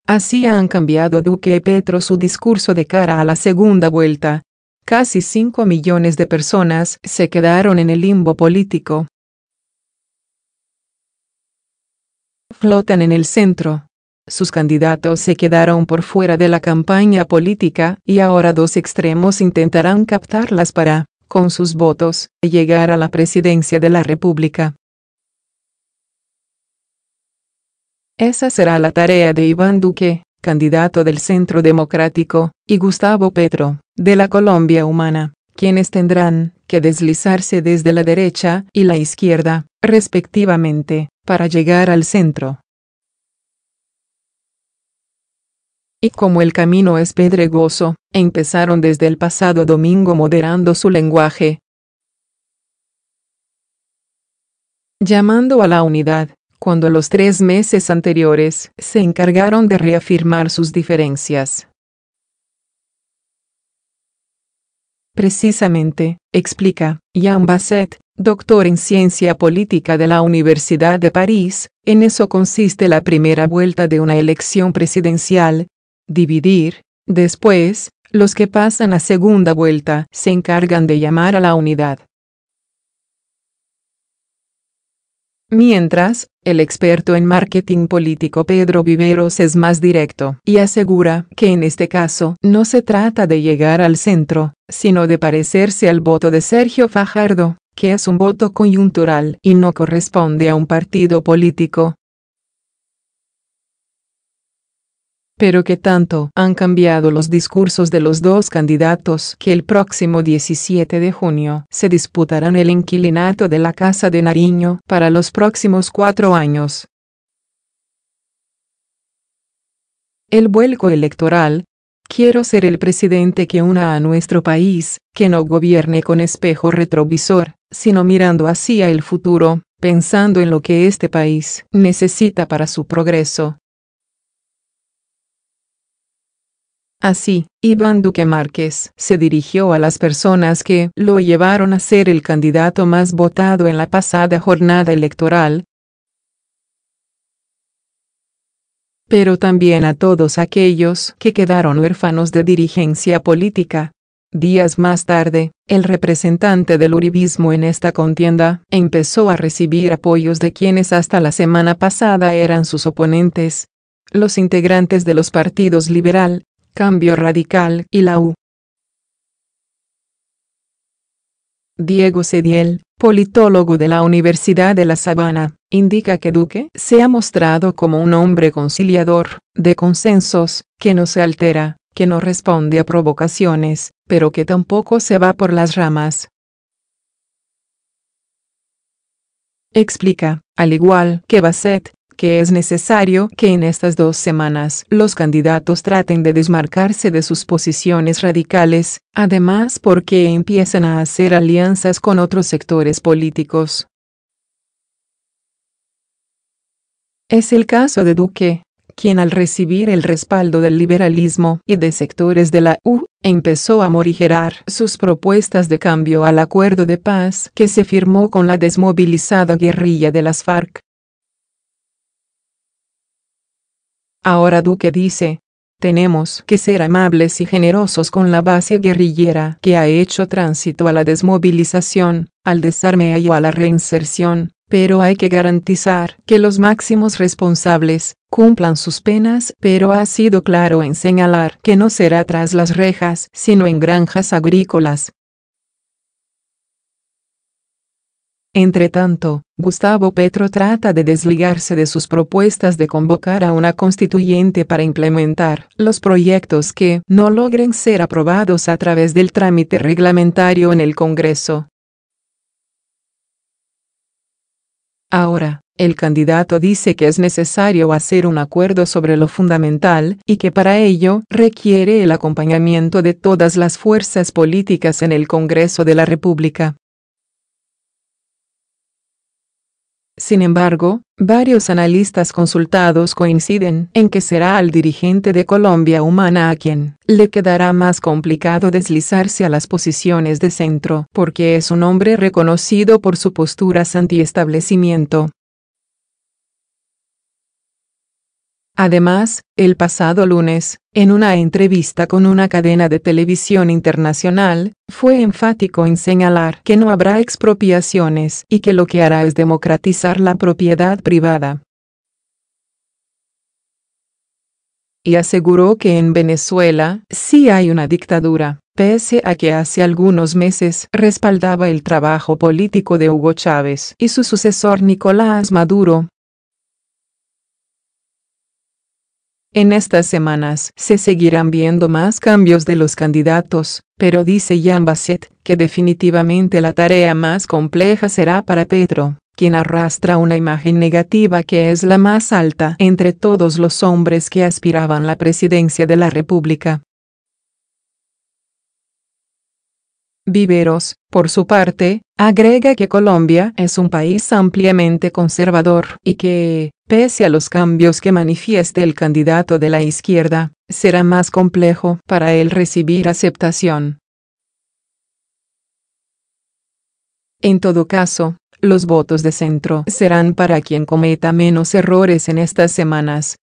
Así han cambiado Duque y Petro su discurso de cara a la segunda vuelta. Casi 5 millones de personas se quedaron en el limbo político. Flotan en el centro. Sus candidatos se quedaron por fuera de la campaña política y ahora dos extremos intentarán captarlas para, con sus votos, llegar a la presidencia de la República. Esa será la tarea de Iván Duque, candidato del Centro Democrático, y Gustavo Petro, de la Colombia Humana, quienes tendrán que deslizarse desde la derecha y la izquierda, respectivamente, para llegar al centro. Y como el camino es pedregoso, empezaron desde el pasado domingo moderando su lenguaje, llamando a la unidad, cuando los 3 meses anteriores se encargaron de reafirmar sus diferencias. Precisamente, explica Jean Basset, doctor en ciencia política de la Universidad de París, en eso consiste la primera vuelta de una elección presidencial: dividir. Después, los que pasan a segunda vuelta se encargan de llamar a la unidad. Mientras, el experto en marketing político Pedro Viveros es más directo y asegura que en este caso no se trata de llegar al centro, sino de parecerse al voto de Sergio Fajardo, que es un voto coyuntural y no corresponde a un partido político. Pero que tanto han cambiado los discursos de los dos candidatos que el próximo 17 de junio se disputarán el inquilinato de la Casa de Nariño para los próximos 4 años. El vuelco electoral: quiero ser el presidente que una a nuestro país, que no gobierne con espejo retrovisor, sino mirando hacia el futuro, pensando en lo que este país necesita para su progreso. Así, Iván Duque Márquez se dirigió a las personas que lo llevaron a ser el candidato más votado en la pasada jornada electoral, pero también a todos aquellos que quedaron huérfanos de dirigencia política. Días más tarde, el representante del uribismo en esta contienda empezó a recibir apoyos de quienes hasta la semana pasada eran sus oponentes: los integrantes de los partidos Liberal, Cambio Radical y la U. Diego Cediel, politólogo de la Universidad de La Sabana, indica que Duque se ha mostrado como un hombre conciliador, de consensos, que no se altera, que no responde a provocaciones, pero que tampoco se va por las ramas. Explica, al igual que Basset, que es necesario que en estas 2 semanas los candidatos traten de desmarcarse de sus posiciones radicales, además porque empiezan a hacer alianzas con otros sectores políticos. Es el caso de Duque, quien al recibir el respaldo del liberalismo y de sectores de la U, empezó a morigerar sus propuestas de cambio al acuerdo de paz que se firmó con la desmovilizada guerrilla de las FARC. Ahora Duque dice: tenemos que ser amables y generosos con la base guerrillera que ha hecho tránsito a la desmovilización, al desarme y a la reinserción, pero hay que garantizar que los máximos responsables cumplan sus penas. Pero ha sido claro en señalar que no será tras las rejas, sino en granjas agrícolas. Entretanto, Gustavo Petro trata de desligarse de sus propuestas de convocar a una constituyente para implementar los proyectos que no logren ser aprobados a través del trámite reglamentario en el Congreso. Ahora, el candidato dice que es necesario hacer un acuerdo sobre lo fundamental y que para ello requiere el acompañamiento de todas las fuerzas políticas en el Congreso de la República. Sin embargo, varios analistas consultados coinciden en que será al dirigente de Colombia Humana a quien le quedará más complicado deslizarse a las posiciones de centro, porque es un hombre reconocido por su postura antiestablecimiento. Además, el pasado lunes, en una entrevista con una cadena de televisión internacional, fue enfático en señalar que no habrá expropiaciones y que lo que hará es democratizar la propiedad privada. Y aseguró que en Venezuela sí hay una dictadura, pese a que hace algunos meses respaldaba el trabajo político de Hugo Chávez y su sucesor Nicolás Maduro. En estas semanas se seguirán viendo más cambios de los candidatos, pero dice Jean Basset que definitivamente la tarea más compleja será para Petro, quien arrastra una imagen negativa que es la más alta entre todos los hombres que aspiraban a la presidencia de la República. Viveros, por su parte, agrega que Colombia es un país ampliamente conservador y que, pese a los cambios que manifieste el candidato de la izquierda, será más complejo para él recibir aceptación. En todo caso, los votos de centro serán para quien cometa menos errores en estas semanas,